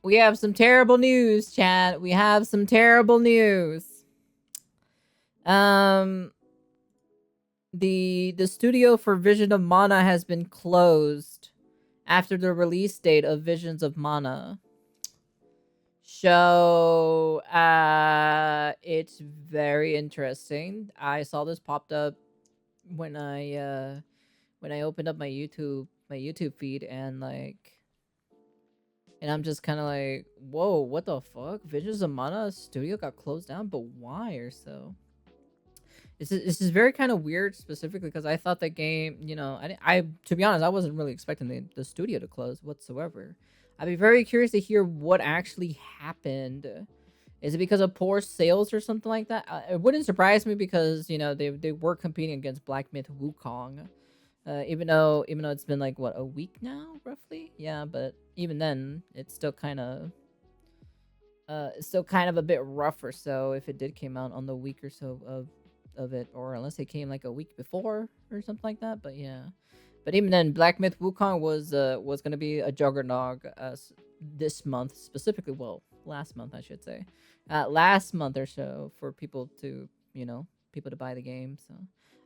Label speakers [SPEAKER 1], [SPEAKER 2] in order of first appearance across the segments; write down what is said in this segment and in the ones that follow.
[SPEAKER 1] We have some terrible news, chat. We have some terrible news. The studio for Vision of Mana has been closed after the release date of Visions of Mana. So it's very interesting. I saw this popped up when I opened up my YouTube feed, and I'm just kind of like, whoa, what the fuck? Visions of Mana studio got closed down, but why or so? This is very kind of weird, specifically because I thought the game, I to be honest, I wasn't really expecting the studio to close whatsoever. I'd be very curious to hear what actually happened. Is it because of poor sales or something like that? It wouldn't surprise me because they were competing against Black Myth Wukong, even though it's been like what, a week now roughly. Yeah, but even then it's still kind of a bit rough or so if it did came out on the week or so of it, or unless it came like a week before or something like that. But yeah, but even then, Black Myth Wukong was gonna be a juggernaut this month specifically. Well, last month I should say, last month or so, for people to buy the game. So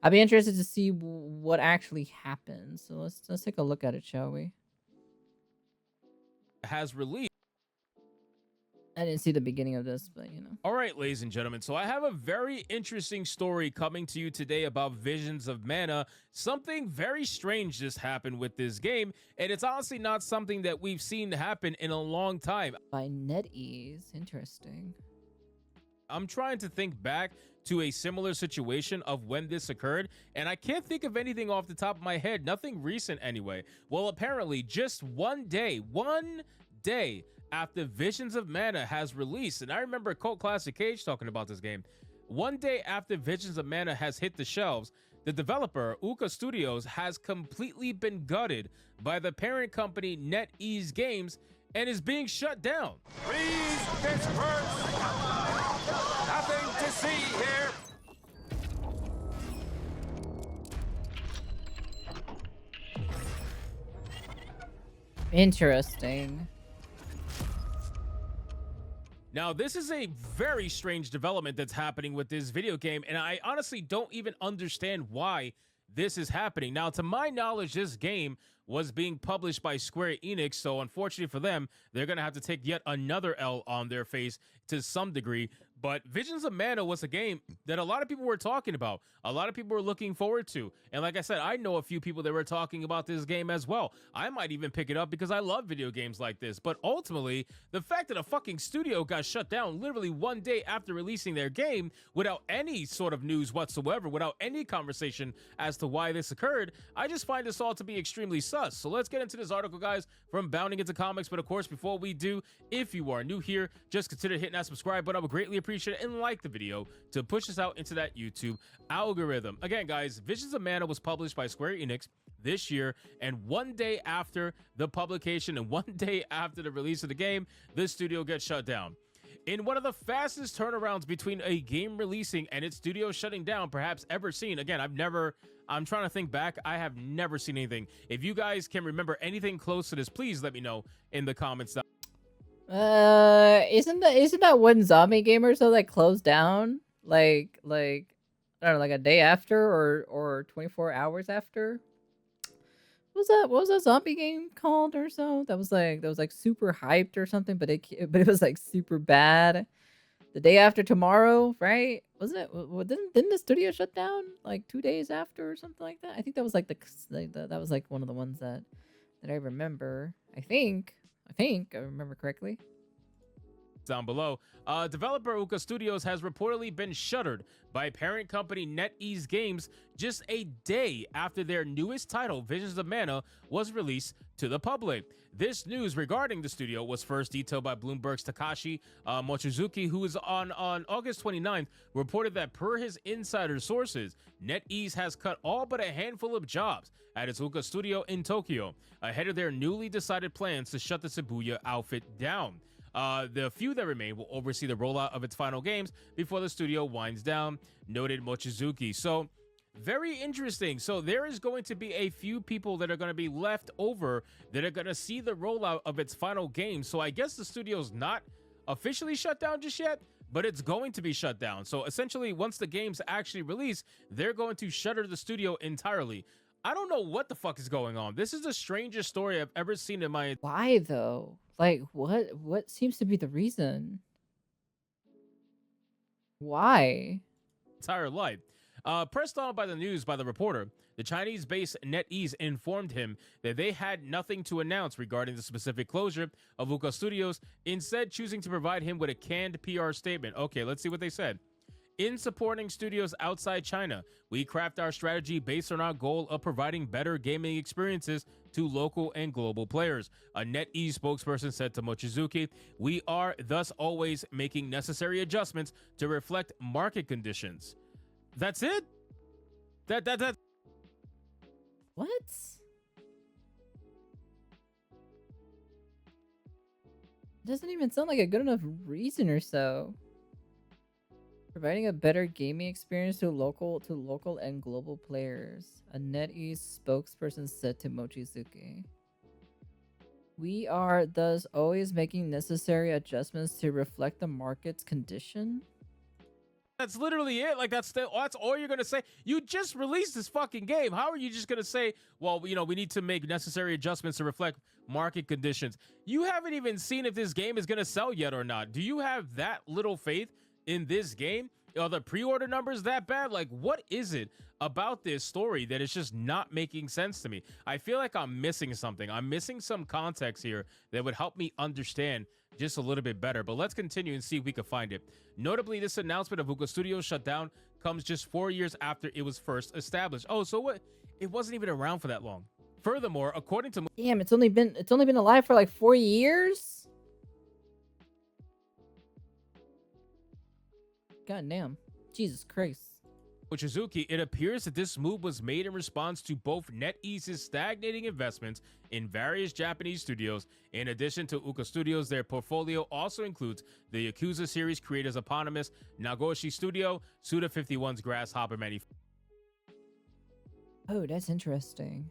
[SPEAKER 1] I'd be interested to see what actually happens. So let's take a look at it, shall we?
[SPEAKER 2] Has released.
[SPEAKER 1] I didn't see the beginning of this, but
[SPEAKER 2] All right, ladies and gentlemen. So I have a very interesting story coming to you today about Visions of Mana. Something very strange just happened with this game, and it's honestly not something that we've seen happen in a long time.
[SPEAKER 1] By NetEase, interesting.
[SPEAKER 2] I'm trying to think back to a similar situation of when this occurred, and I can't think of anything off the top of my head. Nothing recent anyway. Well, apparently just one day after Visions of Mana has released, and I remember Cult Classic Cage talking about this game, one day after Visions of Mana has hit the shelves, the developer, Uka Studios, has completely been gutted by the parent company NetEase Games and is being shut down.
[SPEAKER 3] Please disperse! Nothing to see here!
[SPEAKER 1] Interesting.
[SPEAKER 2] Now, this is a very strange development that's happening with this video game, and I honestly don't even understand why this is happening. Now, to my knowledge, this game was being published by Square Enix, so unfortunately for them, they're going to have to take yet another L on their face to some degree. But Visions of Mana was a game that a lot of people were talking about. A lot of people were looking forward to. And like I said, I know a few people that were talking about this game as well. I might even pick it up because I love video games like this. But ultimately, the fact that a fucking studio got shut down literally one day after releasing their game without any sort of news whatsoever, without any conversation as to why this occurred, I just find this all to be extremely sus. So let's get into this article, guys, from Bounding Into Comics. But of course, before we do, if you are new here, just consider hitting that subscribe button. I would greatly appreciate it, and like the video to push us out into that YouTube algorithm. Again, guys, Visions of Mana was published by Square Enix this year, and one day after the publication and one day after the release of the game, the studio gets shut down. In one of the fastest turnarounds between a game releasing and its studio shutting down perhaps ever seen. Again, I'm trying to think back. I have never seen anything. If you guys can remember anything close to this, please let me know in the comments down.
[SPEAKER 1] Isn't that one zombie game or so that closed down like I don't know, like a day after or 24 hours after? What was that zombie game called or so? That was like super hyped or something, but it was like super bad. The day after tomorrow, right? Wasn't it? Didn't the studio shut down like 2 days after or something like that? I think that was like that was like one of the ones that I remember. I think I remember correctly.
[SPEAKER 2] Down below, developer Uka Studios has reportedly been shuttered by parent company NetEase Games just a day after their newest title, Visions of Mana, was released to the public. This news regarding the studio was first detailed by Bloomberg's Takashi Mochizuki, who is on August 29th, reported that per his insider sources, NetEase has cut all but a handful of jobs at its Uka studio in Tokyo, ahead of their newly decided plans to shut the Shibuya outfit down. The few that remain will oversee the rollout of its final games before the studio winds down, noted Mochizuki. So Very interesting. So there is going to be a few people that are going to be left over that are going to see the rollout of its final game. So I guess the studio's not officially shut down just yet, but it's going to be shut down. So essentially, once the game's actually released, they're going to shutter the studio entirely. I don't know what the fuck is going on. This is the strangest story I've ever seen in my
[SPEAKER 1] Why though? Like what seems to be the reason? Why?
[SPEAKER 2] entire life. Pressed on by the news by the reporter, the Chinese-based NetEase informed him that they had nothing to announce regarding the specific closure of VUCA Studios, instead choosing to provide him with a canned PR statement. Okay, let's see what they said. In supporting studios outside China, we craft our strategy based on our goal of providing better gaming experiences to local and global players. A NetEase spokesperson said to Mochizuki, we are thus always making necessary adjustments to reflect market conditions. That's it? That
[SPEAKER 1] What? Doesn't even sound like a good enough reason or so. Providing a better gaming experience to local and global players. A NetEase spokesperson said to Mochizuki. We are thus always making necessary adjustments to reflect the market's condition.
[SPEAKER 2] That's literally it. Like that's all you're gonna say. You just released this fucking game. How are you just gonna say, well, you know, we need to make necessary adjustments to reflect market conditions? You haven't even seen if this game is gonna sell yet or not. Do you have that little faith in this game? Are the pre-order numbers that bad? Like, what is it about this story that is just not making sense to me? I feel like I'm missing something. I'm missing some context here that would help me understand just a little bit better. But let's continue and see if we can find it. Notably, this announcement of VUCA Studios shutdown comes just 4 years after it was first established. Oh, so what? It wasn't even around for that long. Furthermore, according to
[SPEAKER 1] Damn, it's only been alive for like 4 years. God damn. Jesus Christ.
[SPEAKER 2] Mochizuki, it appears that this move was made in response to both NetEase's stagnating investments in various Japanese studios. In addition to VUCA Studios, their portfolio also includes the Yakuza series creators eponymous Nagoshi Studio, Suda51's Grasshopper Manufacturing.
[SPEAKER 1] Oh, that's interesting.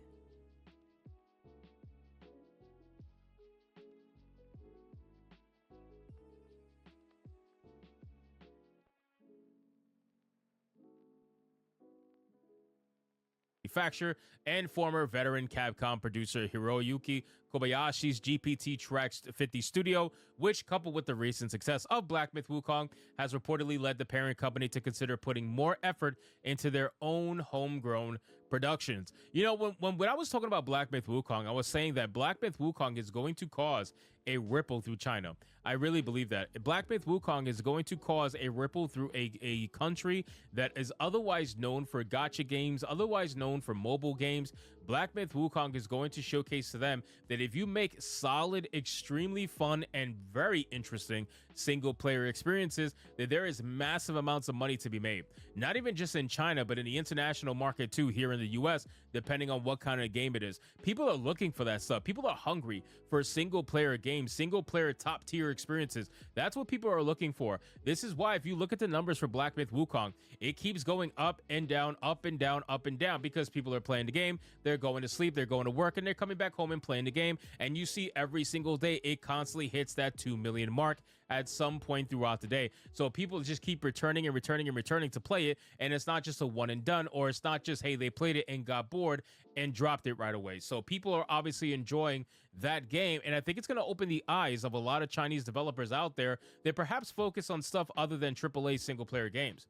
[SPEAKER 2] Manufacturer and former veteran Capcom producer Hiroyuki Kobayashi's GPT Tracks 50 studio, which, coupled with the recent success of Black Myth Wukong, has reportedly led the parent company to consider putting more effort into their own homegrown productions. You know, when I was talking about Black Myth Wukong, I was saying that Black Myth Wukong is going to cause a ripple through China. I really believe that. Black Myth Wukong is going to cause a ripple through a country that is otherwise known for gacha games, otherwise known for mobile games. Black Myth Wukong is going to showcase to them that if you make solid, extremely fun, and very interesting single player experiences, that there is massive amounts of money to be made. Not even just in China, but in the international market too, here in the US, depending on what kind of game it is. People are looking for that stuff. People are hungry for single player games, single player top tier experiences. That's what people are looking for. This is why if you look at the numbers for Black Myth Wukong, it keeps going up and down, up and down, up and down, because people are playing the game, they're going to sleep, they're going to work, and they're coming back home and playing the game. And you see every single day it constantly hits that 2 million mark at some point throughout the day. So people just keep returning and returning and returning to play it, and it's not just a one and done, or it's not just, hey, they played it and got bored and dropped it right away. So people are obviously enjoying that game, and I think it's going to open the eyes of a lot of Chinese developers out there that perhaps focus on stuff other than AAA single player games.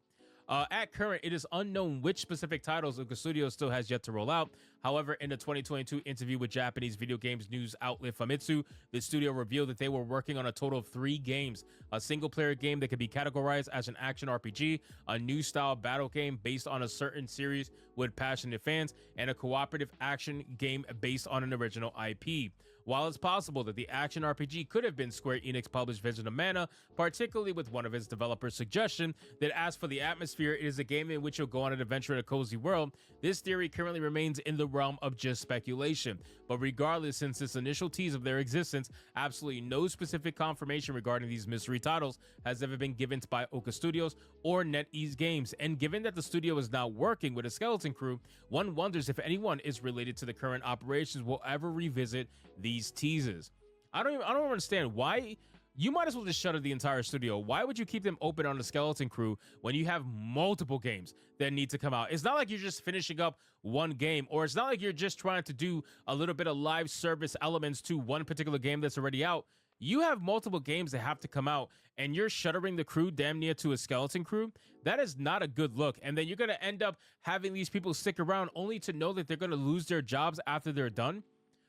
[SPEAKER 2] At current, it is unknown which specific titles VUCA Studios still has yet to roll out. However, in a 2022 interview with Japanese video games news outlet Famitsu, the studio revealed that they were working on a total of 3 games: a single-player game that could be categorized as an action RPG, a new style battle game based on a certain series with passionate fans, and a cooperative action game based on an original IP. While it's possible that the action RPG could have been Square Enix published Visions of Mana, particularly with one of its developers' suggestion that as for the atmosphere, it is a game in which you'll go on an adventure in a cozy world, this theory currently remains in the realm of just speculation. But regardless, since this initial tease of their existence, absolutely no specific confirmation regarding these mystery titles has ever been given by Oka Studios or NetEase Games. And given that the studio is now working with a skeleton crew, one wonders if anyone is related to the current operations will ever revisit these teases. I don't understand why. You might as well just shutter the entire studio. Why would you keep them open on the skeleton crew when you have multiple games that need to come out? It's not like you're just finishing up one game, or it's not like you're just trying to do a little bit of live service elements to one particular game that's already out. You have multiple games that have to come out, and you're shuttering the crew damn near to a skeleton crew. That is not a good look. And then you're going to end up having these people stick around only to know that they're going to lose their jobs after they're done.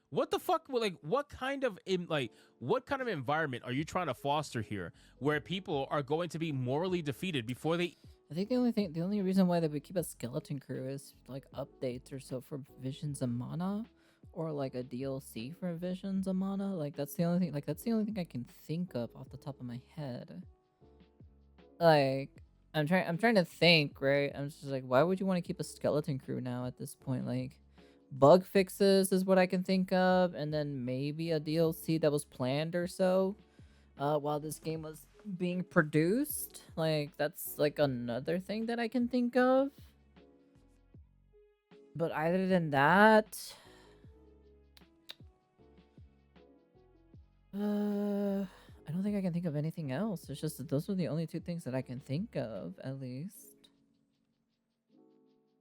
[SPEAKER 2] What the fuck? Like, what kind of environment are you trying to foster here, where people are going to be morally defeated before they?
[SPEAKER 1] I think the only reason why they would keep a skeleton crew is like updates or so for Visions of Mana, or like a DLC for Visions of Mana. Like that's the only thing. Like that's the only thing I can think of off the top of my head. Like I'm trying to think. Right? I'm just like, why would you want to keep a skeleton crew now at this point? Like, bug fixes is what I can think of, and then maybe a DLC that was planned or so while this game was being produced. Like that's like another thing that I can think of. But other than that, I don't think I can think of anything else. It's just that those are the only two things that I can think of, at least.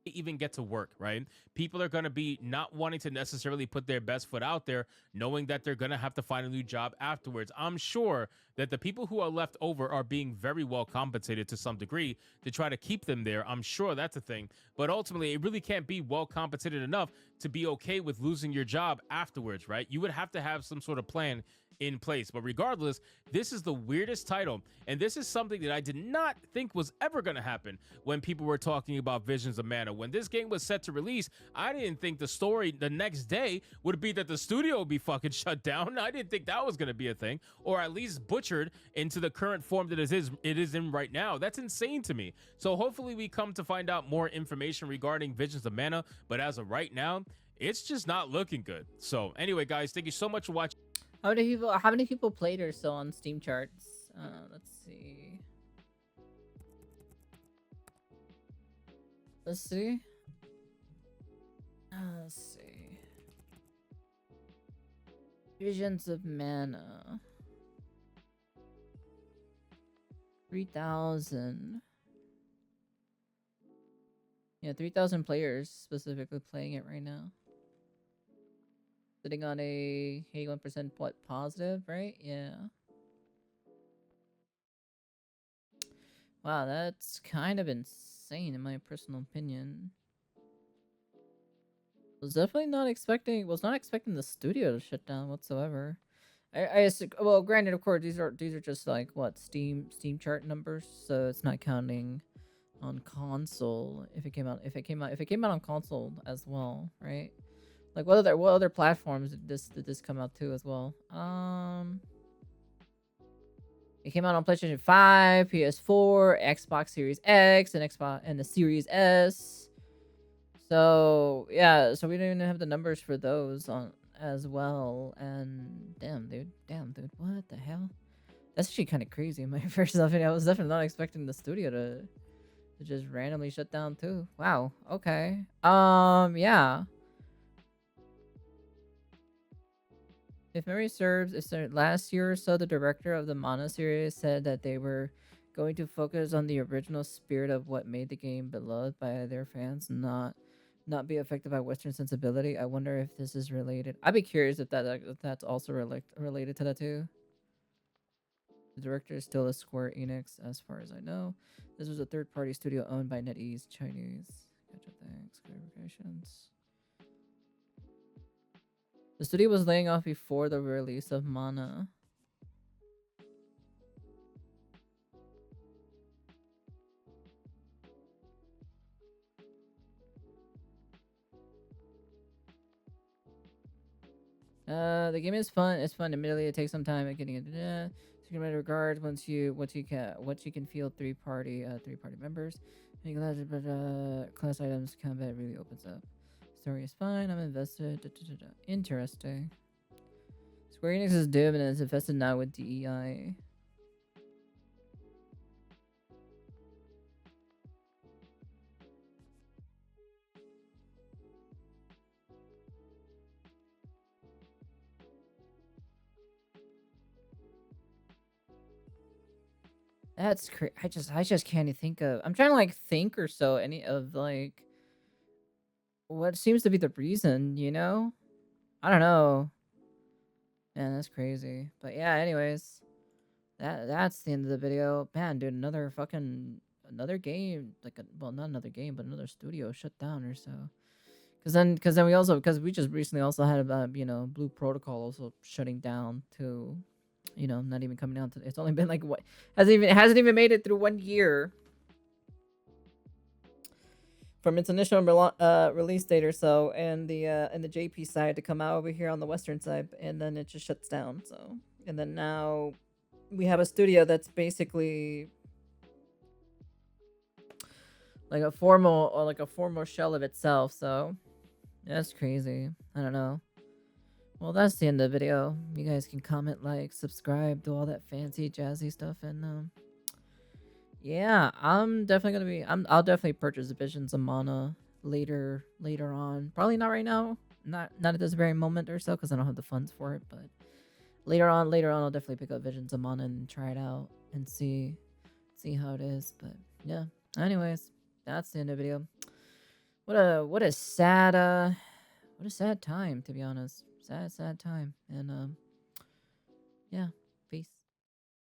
[SPEAKER 2] Even get to work, right? People are going to be not wanting to necessarily put their best foot out there, knowing that they're going to have to find a new job afterwards. I'm sure that the people who are left over are being very well compensated to some degree to try to keep them there. I'm sure that's a thing, but ultimately it really can't be well compensated enough to be okay with losing your job afterwards, right? You would have to have some sort of plan in place. But regardless, this is the weirdest title, and this is something that I did not think was ever going to happen when people were talking about Visions of Mana. When this game was set to release, I didn't think the story the next day would be that the studio would be fucking shut down. I didn't think that was going to be a thing, or at least butchered into the current form that it is in right now. That's insane to me. So hopefully we come to find out more information regarding Visions of Mana, but as of right now, it's just not looking good. So anyway, guys, thank you so much for watching.
[SPEAKER 1] How many people played or so on Steam charts? Let's see. Let's see. Visions of Mana. 3,000. Yeah, 3,000 players specifically playing it right now. Sitting on a 81% positive, right? Yeah. Wow, that's kind of insane in my personal opinion. Was not expecting the studio to shut down whatsoever. Well, granted, of course, these are just like what Steam chart numbers, so it's not counting on console if it came out on console as well, right? Like what other platforms did this come out to as well? It came out on PlayStation 5, PS4, Xbox Series X, and the Series S. So yeah, so we don't even have the numbers for those on as well. And damn, dude, what the hell? That's actually kind of crazy. My first off, I was definitely not expecting the studio to just randomly shut down too. Wow. Okay. Yeah. If memory serves, last year or so, the director of the Mana series said that they were going to focus on the original spirit of what made the game beloved by their fans, not be affected by Western sensibility. I wonder if this is related. I'd be curious if that's also related to that too. The director is still a Square Enix, as far as I know. This was a third-party studio owned by NetEase Chinese. Gotcha, thanks. Clarifications. The studio was laying off before the release of Mana. The game is fun. It's fun. Admittedly, it takes some time at getting it. Secret regards once you can field three-party members. But class items combat really opens up. Story is fine. I'm invested. Interesting. Square Enix is dim and is invested now with DEI. That's crazy. I just can't even think of. I'm trying to like think or so any of like what seems to be the reason. You know, I don't know. Man, that's crazy. But yeah, anyways, that's the end of the video. Man, dude, another game, like well, not another game, but another studio shut down or so. Cause then we just recently also had about Blue Protocol also shutting down to, not even coming out to. It's only been like what hasn't even made it through 1 year from its initial release date or so, and the JP side to come out over here on the Western side, and then it just shuts down. So, and then now we have a studio that's basically like a formal shell of itself. So that's crazy. I don't know. Well, that's the end of the video. You guys can comment, like, subscribe, do all that fancy jazzy stuff, and yeah, I'm definitely gonna be. I'll definitely purchase Visions of Mana later on. Probably not right now. Not at this very moment or so, because I don't have the funds for it. But later on, I'll definitely pick up Visions of Mana and try it out and see how it is. But yeah. Anyways, that's the end of the video. What a sad time, to be honest. Sad time. And yeah.